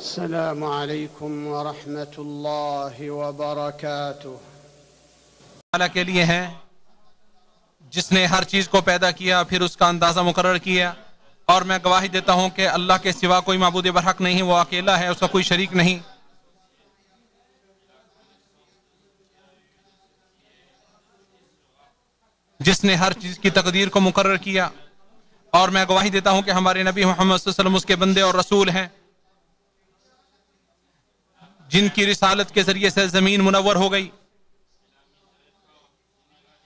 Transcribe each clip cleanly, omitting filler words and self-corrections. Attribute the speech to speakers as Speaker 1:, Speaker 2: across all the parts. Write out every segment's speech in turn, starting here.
Speaker 1: السلام علیکم ورحمۃ اللہ وبرکاتہ۔
Speaker 2: تعالیٰ کے لیے ہے جس نے ہر چیز کو پیدا کیا پھر اس کا اندازہ مقرر کیا، اور میں گواہی دیتا ہوں کہ اللہ کے سوا کوئی معبود برحق نہیں، وہ اکیلا ہے، اس کا کوئی شریک نہیں۔ جس نے ہر چیز کی تقدیر کو مقرر کیا، اور میں گواہی دیتا ہوں کہ ہمارے نبی محمد صلی اللہ علیہ وسلم اس کے بندے اور رسول ہیں، جن کی رسالت کے ذریعے سے زمین منور ہو گئی۔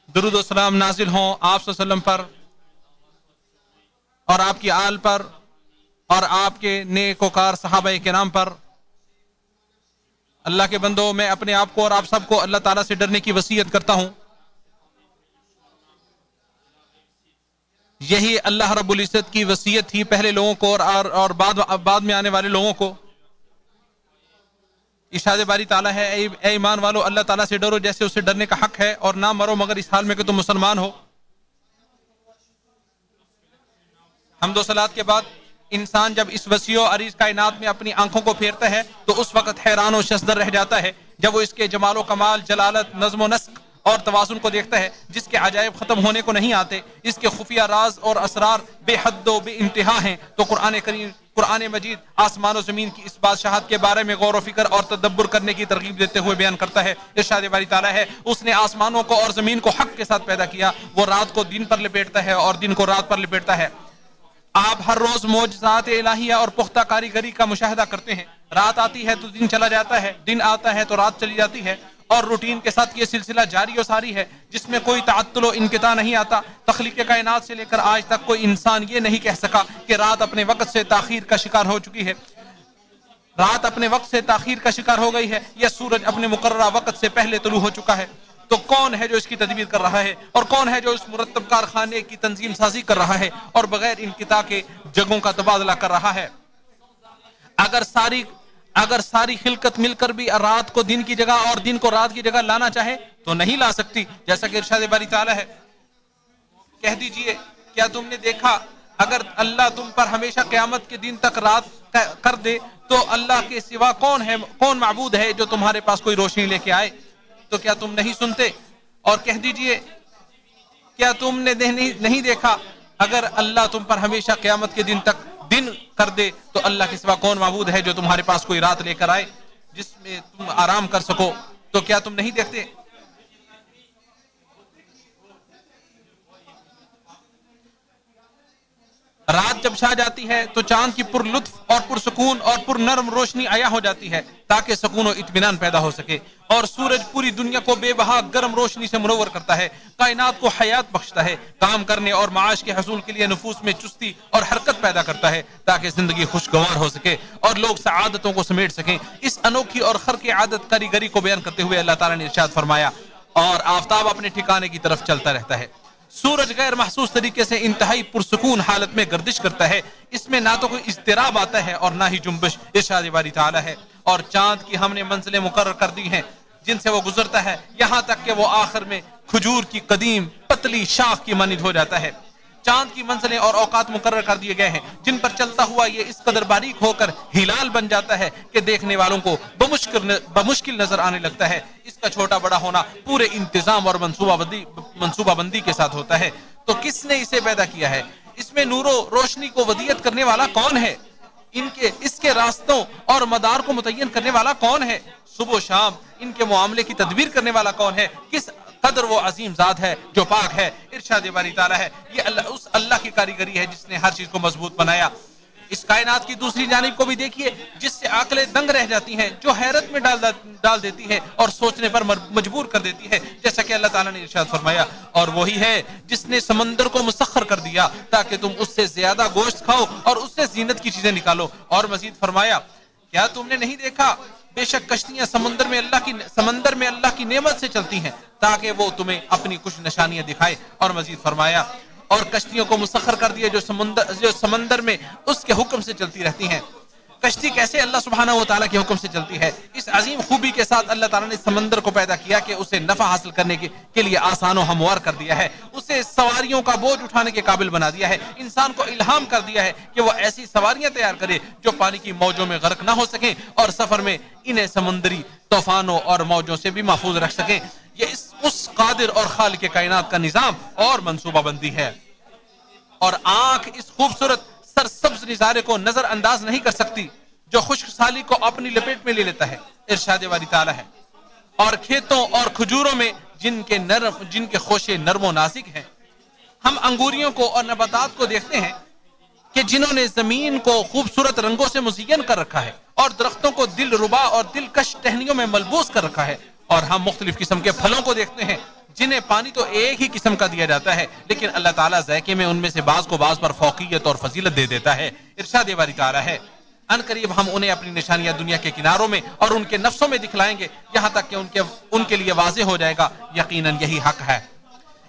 Speaker 2: درود و سلام نازل ہوں آپ صلی اللہ علیہ وسلم پر اور آپ کی آل پر اور آپ کے نیک وکار صحابہ کرام پر۔ اللہ کے بندوں، میں اپنے آپ کو اور آپ سب کو اللہ تعالیٰ سے ڈرنے کی وصیت کرتا ہوں۔ یہی اللہ رب العزت کی وصیت تھی پہلے لوگوں کو اور بعد میں آنے والے لوگوں کو۔ ارشاد باری تعالیٰ ہے، اے ایمان والو، اللہ تعالیٰ سے ڈرو جیسے اسے ڈرنے کا حق ہے، اور نہ مرو مگر اس حال میں کہ تم مسلمان ہو۔ حمد و صلات کے بعد انسان جب اس وسیع و عریض کائنات میں اپنی آنکھوں کو پھیرتا ہے تو اس وقت حیران و شزدر رہ جاتا ہے جب وہ اس کے جمال و کمال، جلالت، نظم و نسق اور توازن کو دیکھتا ہے، جس کے عجائب ختم ہونے کو نہیں آتے، اس کے خفیہ راز اور اسرار بے حد و بے انتہا ہیں۔ تو قرآن مجید آسمان و زمین کی اس بادشاہت کے بارے میں غور و فکر اور تدبر کرنے کی ترغیب دیتے ہوئے بیان کرتا ہے۔ ارشاد باری تعالیٰ ہے، اس نے آسمانوں کو اور زمین کو حق کے ساتھ پیدا کیا، وہ رات کو دن پر لپیٹتا ہے اور دن کو رات پر لپیٹتا ہے۔ آپ ہر روز معجزات الہیہ اور پختہ کاریگری کا مشاہدہ کرتے ہیں۔ رات آتی ہے تو دن چلا جاتا ہے، دن آتا ہے تو رات چلی جاتی ہے، اور روٹین کے ساتھ یہ سلسلہ جاری و ساری ہے جس میں کوئی تعطل و انقطاع نہیں آتا۔ تخلیق کائنات سے لے کر آج تک کوئی انسان یہ نہیں کہہ سکا کہ رات اپنے وقت سے تاخیر کا شکار ہو چکی ہے، رات اپنے وقت سے تاخیر کا شکار ہو گئی ہے، یا سورج اپنے مقررہ وقت سے پہلے طلوع ہو چکا ہے۔ تو کون ہے جو اس کی تدبیر کر رہا ہے، اور کون ہے جو اس مرتب کارخانے کی تنظیم سازی کر رہا ہے اور بغیر انقطاع کے جگہوں کا تبادلہ کر رہا ہے؟ اگر ساری خلقت مل کر بھی رات کو دن کی جگہ اور دن کو رات کی جگہ لانا چاہے تو نہیں لا سکتی، جیسا کہ ارشاد باری تعالیٰ ہے، کہہ دیجئے کیا تم نے دیکھا اگر اللہ تم پر ہمیشہ قیامت کے دن تک رات کر دے تو اللہ کے سوا کون معبود ہے جو تمہارے پاس کوئی روشنی لے کے آئے؟ تو کیا تم نہیں سنتے؟ اور کہہ دیجئے کیا تم نے نہیں دیکھا اگر اللہ تم پر ہمیشہ قیامت کے دن تک دن کر دے تو اللہ کے سوا کون معبود ہے جو تمہارے پاس کوئی رات لے کر آئے جس میں تم آرام کر سکو؟ تو کیا تم نہیں دیکھتے؟ رات جب چھا جاتی ہے تو چاند کی پر لطف اور پرسکون اور پر نرم روشنی عیا ہو جاتی ہے تاکہ سکون و اطمینان پیدا ہو سکے، اور سورج پوری دنیا کو بے بہا گرم روشنی سے منور کرتا ہے، کائنات کو حیات بخشتا ہے، کام کرنے اور معاش کے حصول کے لیے نفوس میں چستی اور حرکت پیدا کرتا ہے تاکہ زندگی خوشگوار ہو سکے اور لوگ سعادتوں کو سمیٹ سکیں۔ اس انوکھی اور خرق عادت کاریگری کو بیان کرتے ہوئے اللہ تعالیٰ نے ارشاد فرمایا، اور آفتاب اپنے ٹھکانے کی طرف چلتا رہتا ہے، سورج غیر محسوس طریقے سے انتہائی پرسکون حالت میں گردش کرتا ہے، اس میں نہ تو کوئی اضطراب آتا ہے اور نہ ہی جنبش۔ ارشاد باری تعالیٰ ہے، اور چاند کی ہم نے منزلیں مقرر کر دی ہیں جن سے وہ گزرتا ہے یہاں تک کہ وہ آخر میں کھجور کی قدیم پتلی شاخ کی مانند ہو جاتا ہے۔ چاند کی منزلیں اور اوقات مقرر کر دیے گئے ہیں جن پر چلتا ہوا یہ اس قدر باریک ہو کر ہلال بن جاتا ہے کہ دیکھنے والوں کو بمشکل نظر آنے لگتا ہے۔ اس کا چھوٹا بڑا ہونا پورے انتظام اور منصوبہ بندی کے ساتھ ہوتا ہے۔ تو کس نے اسے پیدا کیا ہے؟ اس میں نور و روشنی کو ودیت کرنے والا کون ہے؟ اس کے راستوں اور مدار کو متعین کرنے والا کون ہے؟ صبح و شام ان کے معاملے کی تدبیر کرنے والا کون ہے؟ کس قدر وہ عظیم ذات ہے جو پاک ہے۔ ارشاد باری تعالیٰ ہے، یہ اس اللہ کی کاریگری ہے جس نے ہر چیز کو مضبوط بنایا۔ اس کائنات کی دوسری جانب کو بھی دیکھیے جس سے عقلیں دنگ رہ جاتی ہیں، جو حیرت میں ڈال دیتی ہے اور سوچنے پر مجبور کر دیتی ہے، جیسا کہ اللہ تعالیٰ نے ارشاد فرمایا، اور وہی ہے جس نے سمندر کو مسخر کر دیا تاکہ تم اس سے زیادہ گوشت کھاؤ اور اس سے زینت کی چیزیں نکالو۔ اور مزید فرمایا، کیا تم نے نہیں دیکھا بے شک کشتیاں سمندر میں اللہ کی نعمت سے چلتی ہیں تاکہ وہ تمہیں اپنی کچھ نشانیاں دکھائے۔ اور مزید فرمایا، اور کشتیوں کو مسخر کر دیا جو سمندر میں اس کے حکم سے چلتی رہتی ہیں۔ کشتی کیسے اللہ سبحانہ و تعالیٰ کے حکم سے چلتی ہے، اس عظیم خوبی کے ساتھ اللہ تعالیٰ نے سمندر کو پیدا کیا کہ اسے نفع حاصل کرنے کے لیے آسان و ہموار کر دیا ہے، اسے سواریوں کا بوجھ اٹھانے کے قابل بنا دیا ہے، انسان کو الہام کر دیا ہے کہ وہ ایسی سواریاں تیار کرے جو پانی کی موجوں میں غرق نہ ہو سکیں اور سفر میں انہیں سمندری طوفانوں اور موجوں سے بھی محفوظ رکھ سکیں۔ یہ اس قادر اور خالق کائنات کا نظام اور منصوبہ بندی ہے، اور آنکھ اس خوبصورت سرسبز نظارے کو نظر انداز نہیں کر سکتی جو خشک سالی کو اپنی لپیٹ میں لے لیتا ہے۔ ارشاد باری تعالیٰ ہے، اور کھیتوں اور کھجوروں میں جن کے خوشے نرم و نازک ہیں، ہم انگوریوں کو اور نباتات کو دیکھتے ہیں کہ جنہوں نے زمین کو خوبصورت رنگوں سے مزین کر رکھا ہے اور درختوں کو دل ربا اور دلکش ٹہنیوں میں ملبوس کر رکھا ہے، اور ہم مختلف قسم کے پھلوں کو دیکھتے ہیں جنہیں پانی تو ایک ہی قسم کا دیا جاتا ہے، لیکن اللہ تعالیٰ ذائقے میں ان میں سے بعض کو بعض پر فوقیت اور فضیلت دے دیتا ہے۔ ارشاد باری تعالیٰ ہے، ان قریب ہم انہیں اپنی نشانیاں دنیا کے کناروں میں اور ان کے نفسوں میں دکھلائیں گے، یہاں تک کہ ان کے لیے واضح ہو جائے گا یقیناً یہی حق ہے۔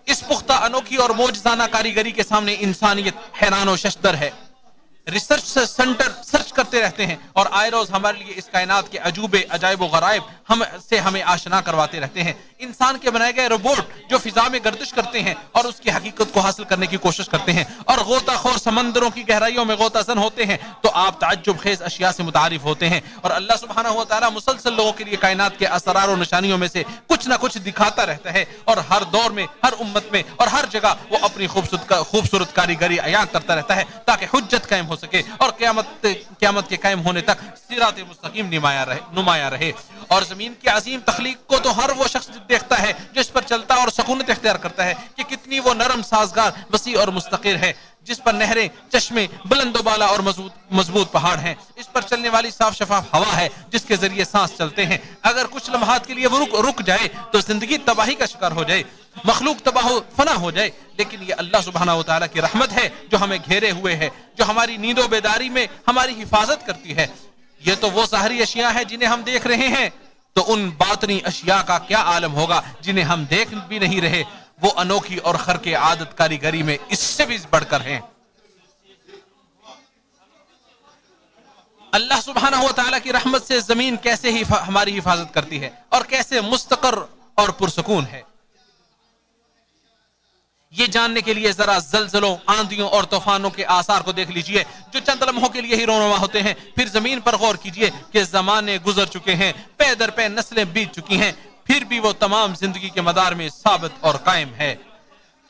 Speaker 2: اس پختہ انوکھی اور معجزانہ کاریگری کے سامنے انسانیت حیران و ششدر ہے۔ ریسرچ سینٹر سرچ کرتے رہتے ہیں اور آئے روز ہمارے لیے اس کائنات کے عجوبے، عجائب و غرائب ہمیں آشنا کرواتے رہتے ہیں۔ انسان کے بنائے گئے روبوٹ جو فضا میں گردش کرتے ہیں اور اس کی حقیقت کو حاصل کرنے کی کوشش کرتے ہیں اور غوطہ خور سمندروں کی گہرائیوں میں غوطہ زن ہوتے ہیں، تو آپ تعجب خیز اشیاء سے متعارف ہوتے ہیں، اور اللہ سبحانہ و تعالیٰ مسلسل لوگوں کے لیے کائنات کے اسرار و نشانیوں میں سے کچھ نہ کچھ دکھاتا رہتا ہے، اور ہر دور میں، ہر امت میں اور ہر جگہ وہ اپنی خوبصورت کاریگری عیاں کرتا رہتا ہے تاکہ حجت قائم ہو سکے اور قیامت کے قائم ہونے تک صراط مستقیم نمایاں رہے۔ اور زمین کی عظیم تخلیق کو تو ہر وہ شخص دیکھتا ہے جو اس پر چلتا اور سکونت اختیار کرتا ہے کہ کتنی وہ نرم، سازگار، وسیع اور مستقر ہے، جس پر نہریں، چشمے، بلند و بالا اور مضبوط پہاڑ ہیں، اس پر چلنے والی صاف شفاف ہوا ہے جس کے ذریعے سانس چلتے ہیں۔ اگر کچھ لمحات کے لیے وہ رک جائے تو زندگی تباہی کا شکار ہو جائے، مخلوق تباہ و فنا ہو جائے، لیکن یہ اللہ سبحانہ و تعالیٰ کی رحمت ہے جو ہمیں گھیرے ہوئے ہے، جو ہماری نیند و بیداری میں ہماری حفاظت کرتی ہے۔ یہ تو وہ ظاہری اشیاء ہیں جنہیں ہم دیکھ رہے ہیں، تو ان باطنی اشیاء کا کیا عالم ہوگا جنہیں ہم دیکھ بھی نہیں رہے، وہ انوکھی اور خرق عادت کاریگری میں اس سے بھی بڑھ کر ہیں۔ اللہ سبحانہ و تعالیٰ کی رحمت سے زمین کیسے ہی ہماری حفاظت کرتی ہے اور کیسے مستقر اور پرسکون ہے، یہ جاننے کے لیے ذرا زلزلوں، آندھیوں اور طوفانوں کے آثار کو دیکھ لیجئے جو چند لمحوں کے لیے ہی رونما ہوتے ہیں، پھر زمین پر غور کیجئے کہ زمانے گزر چکے ہیں، پے در پے نسلیں بیت چکی ہیں، پھر بھی وہ تمام زندگی کے مدار میں ثابت اور قائم ہے۔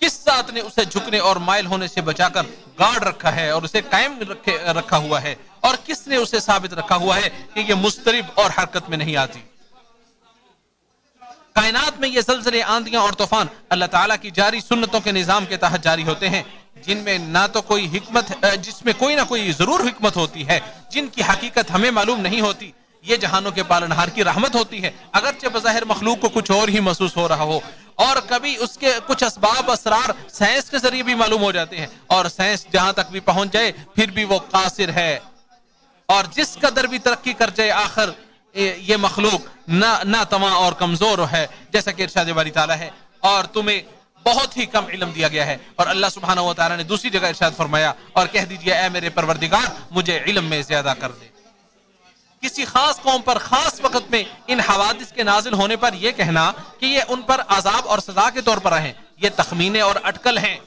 Speaker 2: کس ذات نے اسے جھکنے اور مائل ہونے سے بچا کر گاڑ رکھا ہے اور اسے قائم رکھا ہوا ہے، اور کس نے اسے ثابت رکھا ہوا ہے کہ یہ مضطرب اور حرکت میں نہیں آتی۔ کائنات میں یہ زلزلے، آندھیاں اور طوفان اللہ تعالیٰ کی جاری سنتوں کے نظام کے تحت جاری ہوتے ہیں، جن میں نہ تو کوئی حکمت، جس میں کوئی نہ کوئی ضرور حکمت ہوتی ہے، جن کی حقیقت ہمیں معلوم نہیں ہوتی۔ یہ جہانوں کے پالنہار کی رحمت ہوتی ہے، اگرچہ بظاہر مخلوق کو کچھ اور ہی محسوس ہو رہا ہو، اور کبھی اس کے کچھ اسباب، اسرار سائنس کے ذریعے بھی معلوم ہو جاتے ہیں، اور سائنس جہاں تک بھی پہنچ جائے پھر بھی وہ قاصر ہے، اور جس قدر بھی ترقی کر جائے آخر یہ مخلوق نہ تواں اور کمزور ہے، جیسا کہ ارشاد باری تعالیٰ ہے، اور تمہیں بہت ہی کم علم دیا گیا ہے۔ اور اللہ سبحانہ و تعالیٰ نے دوسری جگہ ارشاد فرمایا، اور کہہ دیجئے اے میرے پروردگار مجھے علم میں زیادہ کر دے۔ کسی خاص قوم پر خاص وقت میں ان حوادث کے نازل ہونے پر یہ کہنا کہ یہ ان پر عذاب اور سزا کے طور پر آئیں، یہ تخمینے اور اٹکل ہیں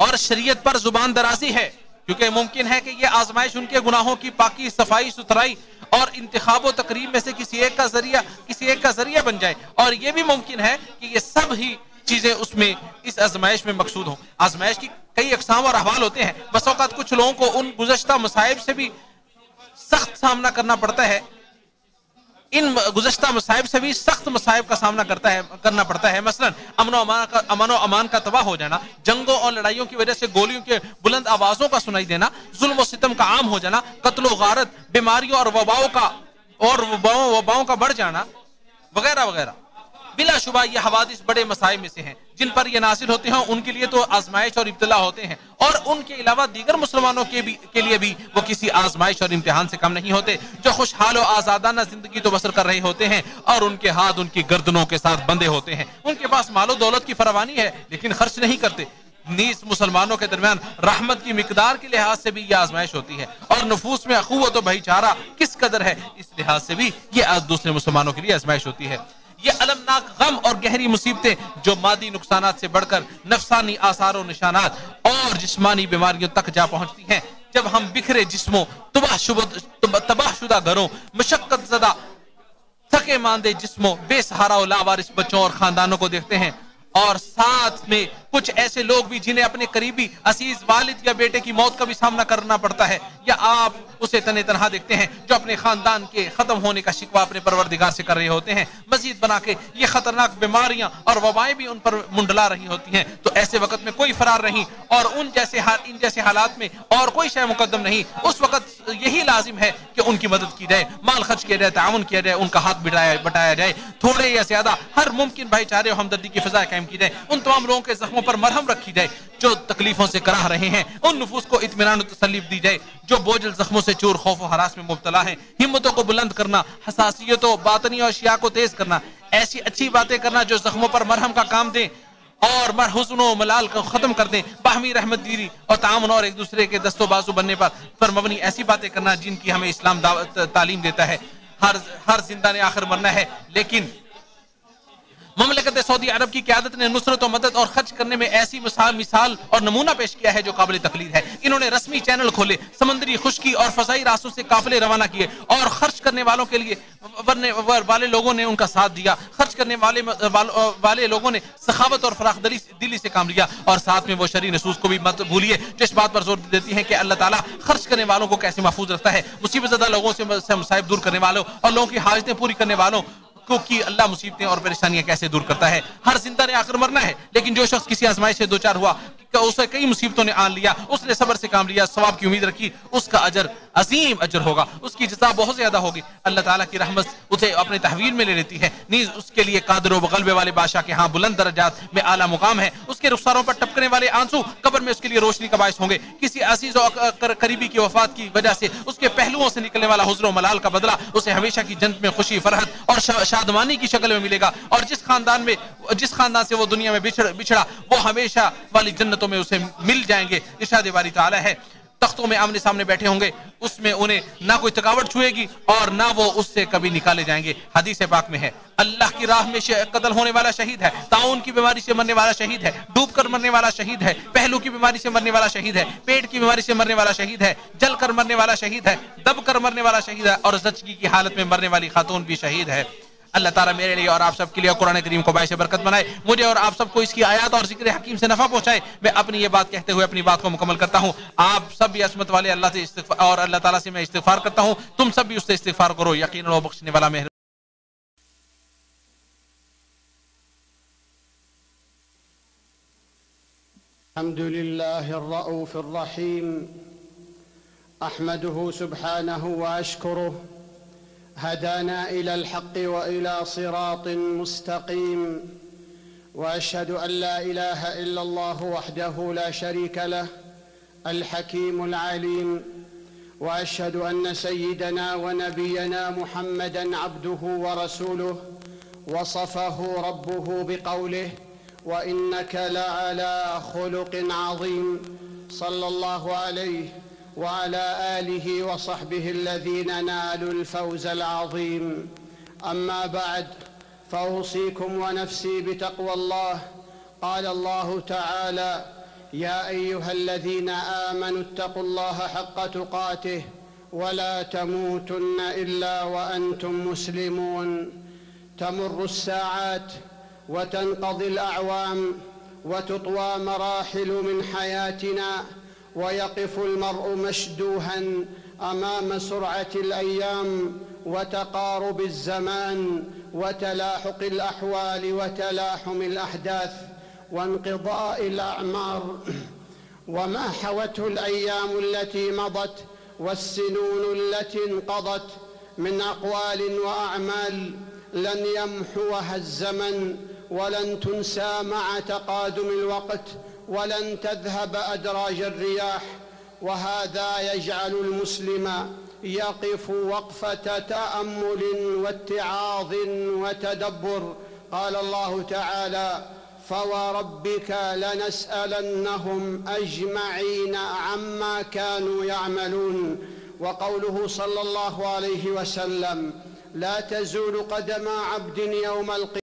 Speaker 2: اور شریعت پر زبان درازی ہے، کیونکہ ممکن ہے کہ یہ آزمائش ان کے گناہوں کی پاکی، صفائی ستھرائی اور انتخاب و تقریب میں سے کسی ایک کا ذریعہ بن جائے، اور یہ بھی ممکن ہے کہ یہ سب ہی چیزیں اس آزمائش میں مقصود ہوں۔ آزمائش کی کئی اقسام اور احوال ہوتے ہیں، بس اوقات کچھ لوگوں کو ان گزشتہ مصائب سے بھی سخت سامنا کرنا پڑتا ہے، ان گزشتہ مصائب سے بھی سخت مصائب کا سامنا کرنا پڑتا ہے، مثلا امن و امان کا تباہ ہو جانا، جنگوں اور لڑائیوں کی وجہ سے گولیوں کے بلند آوازوں کا سنائی دینا، ظلم و ستم کا عام ہو جانا، قتل و غارت، بیماریوں اور وباؤں کا بڑھ جانا وغیرہ وغیرہ۔ بلا شبہ یہ حوادث بڑے مصائب میں سے ہیں جن پر یہ نازل ہوتے ہیں، ان کے لیے تو آزمائش اور ابتلا ہوتے ہیں، اور ان کے علاوہ دیگر مسلمانوں کے لیے بھی وہ کسی آزمائش اور امتحان سے کم نہیں ہوتے، جو خوشحال و آزادانہ زندگی تو بسر کر رہے ہوتے ہیں اور ان کے ہاتھ ان کی گردنوں کے ساتھ بندھے ہوتے ہیں، ان کے پاس مال و دولت کی فراوانی ہے لیکن خرچ نہیں کرتے، نیز مسلمانوں کے درمیان رحمت کی مقدار کے لحاظ سے بھی یہ آزمائش ہوتی ہے، اور نفوس میں اخوت و بھائی چارہ کس قدر ہے اس لحاظ سے بھی یہ دوسرے مسلمانوں کے لیے آزمائش ہوتی ہے۔ یہ المناک غم اور گہری مصیبتیں جو مادی نقصانات سے بڑھ کر نفسانی آثار و نشانات اور جسمانی بیماریوں تک جا پہنچتی ہیں، جب ہم بکھرے جسموں، تباہ شدہ گھروں، مشقت زدہ تھکے ماندے جسموں، بے سہارا و لاوارث بچوں اور خاندانوں کو دیکھتے ہیں، اور ساتھ میں کچھ ایسے لوگ بھی جنہیں اپنے قریبی عزیز والد یا بیٹے کی موت کا بھی سامنا کرنا پڑتا ہے، یا آپ اسے تنے تنہا دیکھتے ہیں جو اپنے خاندان کے ختم ہونے کا شکوہ اپنے پروردگار سے کر رہے ہوتے ہیں، مزید بنا کے یہ خطرناک بیماریاں اور وبائیں بھی ان پر منڈلا رہی ہوتی ہیں، تو ایسے وقت میں کوئی فرار نہیں، اور ان جیسے حالات میں اور کوئی شے مقدم نہیں۔ اس وقت یہی لازم ہے کہ ان کی مدد کی جائے، مال خرچ کیا جائے، تعاون کیا جائے، ان کا ہاتھ بٹایا جائے، تھوڑے یا زیادہ ہر ممکن بھائی چارے اور ہمدردی کی فضا قائم کی جائے، ان تمام لوگوں کے زخموں پر مرہم رکھی جائے جو تکلیفوں سے کراہ رہے ہیں، ان نفوس کو اطمینان و تسلی دی جائے جو بوجھل زخموں سے چور خوف و ہراس میں مبتلا ہیں، ہمتوں کو بلند کرنا، حساسیتوں، باطنی اور اشیاء کو تیز کرنا، ایسی اچھی باتیں کرنا جو زخموں پر مرہم کا کام دیں اور حزن و ملال کو ختم کر دیں، باہمی رحمت دیری اور تعاون اور ایک دوسرے کے دست و بازو بننے پر مبنی ایسی باتیں کرنا جن کی ہمیں اسلام تعلیم دیتا ہے۔ ہر زندہ نے آخر مرنا ہے، لیکن مملکت سعودی عرب کی قیادت نے نصرت و مدد اور خرچ کرنے میں ایسی مثال اور نمونہ پیش کیا ہے جو قابل تقلید ہے۔ انہوں نے رسمی چینل کھولے، سمندری خشکی اور فضائی راستوں سے قافلے روانہ کیے، اور خرچ کرنے والوں کے لیے والے لوگوں نے ان کا ساتھ دیا۔ خرچ کرنے والے لوگوں نے سخاوت اور فراخ دلی سے کام لیا، اور ساتھ میں وہ شرعی نصوص کو بھی مت بھولیے جو اس بات پر زور دیتی ہیں کہ اللہ تعالیٰ خرچ کرنے والوں کو کیسے محفوظ رکھتا ہے، مصیبت زدہ لوگوں سے مصائب دور کرنے والوں اور لوگوں کی حاجتیں پوری کرنے والوں کی اللہ مصیبتیں اور پریشانیاں کیسے دور کرتا ہے۔ ہر زندہ نے آخر مرنا ہے، لیکن جو شخص کسی آزمائش سے دوچار ہوا، اسے کئی مصیبتوں نے آن لیا، اس نے صبر سے کام لیا، ثواب کی امید رکھی، اس کا اجر عظیم اجر ہوگا، اس کی جزا بہت زیادہ ہوگی۔ اللہ تعالیٰ کی رحمت اسے اپنے تحویل میں لے لیتی ہے، نیز اس کے لیے قادر و غلبے والے بادشاہ کے ہاں بلند درجات میں اعلیٰ مقام ہے۔ اس کے رخساروں پر ٹپکنے والے آنسو قبر میں اس کے لیے روشنی کا باعث ہوں گے۔ کسی عزیز و قریبی کی وفات کی وجہ سے اس کے پہلوؤں سے نکلنے والا حزن و ملال کا بدلہ اسے ہمیشہ کی جنت میں خوشی، فرحت اور شادمانی کی شکل میں ملے گا، اور جس خاندان سے وہ دنیا میں بچھڑا وہ ہمیشہ والی جنتوں میں اسے مل جائیں گے۔ ارشاد باری تعالیٰ ہے، تختوں میں آمنے سامنے بیٹھے ہوں گے، اس میں انہیں نہ کوئی تھکاوٹ چھوئے گی اور نہ وہ اس سے کبھی نکالے جائیں گے۔ حدیث پاک میں ہے، اللہ کی راہ میں قتل ہونے والا شہید ہے، طاعون کی بیماری سے مرنے والا شہید ہے، ڈوب کر مرنے والا شہید ہے، پہلو کی بیماری سے مرنے والا شہید ہے، پیٹ کی بیماری سے مرنے والا شہید ہے، جل کر مرنے والا شہید ہے، دب کر مرنے والا شہید ہے، اور زچگی کی حالت میں مرنے والی خاتون بھی شہید ہے۔ اللہ تعالیٰ میرے لیے اور آپ سب کے لیے قرآن کریم کو باعث برکت بنائے، مجھے اور آپ سب کو اس کی آیات اور ذکر حکیم سے نفع پہنچائے۔ میں اپنی یہ بات کہتے ہوئے اپنی بات کو مکمل کرتا ہوں۔ آپ سب بھی عصمت والے اللہ سے اور اللہ تعالیٰ سے میں استغفار کرتا ہوں، تم سب بھی اس سے استغفار کرو، یقیناً وہ بخشنے والا مہربان۔
Speaker 1: الحمد لله الرؤوف الرحيم، أحمده سبحانه وأشكره، هدانا إلى الحق وإلى صراط مستقيم، وأشهد أن لا إله إلا الله وحده لا شريك له الحكيم العليم، وأشهد أن سيدنا ونبينا محمدًا عبده ورسوله، وصفه ربه بقوله: وإنك لعلى خلق عظيم، صلى الله عليه وعلى آله وصحبه الذين نالوا الفوز العظيم. أما بعد، فأوصيكم ونفسي بتقوى الله. قال الله تعالى: يا أيها الذين آمنوا اتقوا الله حق تقاته ولا تموتن إلا وأنتم مسلمون. تمر الساعات وتنقضي الأعوام وتطوى مراحل من حياتنا، ويقف المرء مشدوها أمام سرعة الأيام وتقارب الزمان وتلاحق الأحوال وتلاحم الأحداث وانقضاء الأعمار، وما حوته الأيام التي مضت والسنون التي انقضت من أقوال وأعمال لن يمحوها الزمن، ولن تنسى مع تقادم الوقت، ولن تذهب أدراج الرياح. وهذا يجعل المسلم يقف وقفة تأمل واتعاظ وتدبر. قال الله تعالى: فوربك لنسألنهم أجمعين عما كانوا يعملون. وقوله صلى الله عليه وسلم: لا تزول قدم عبد يوم القيامة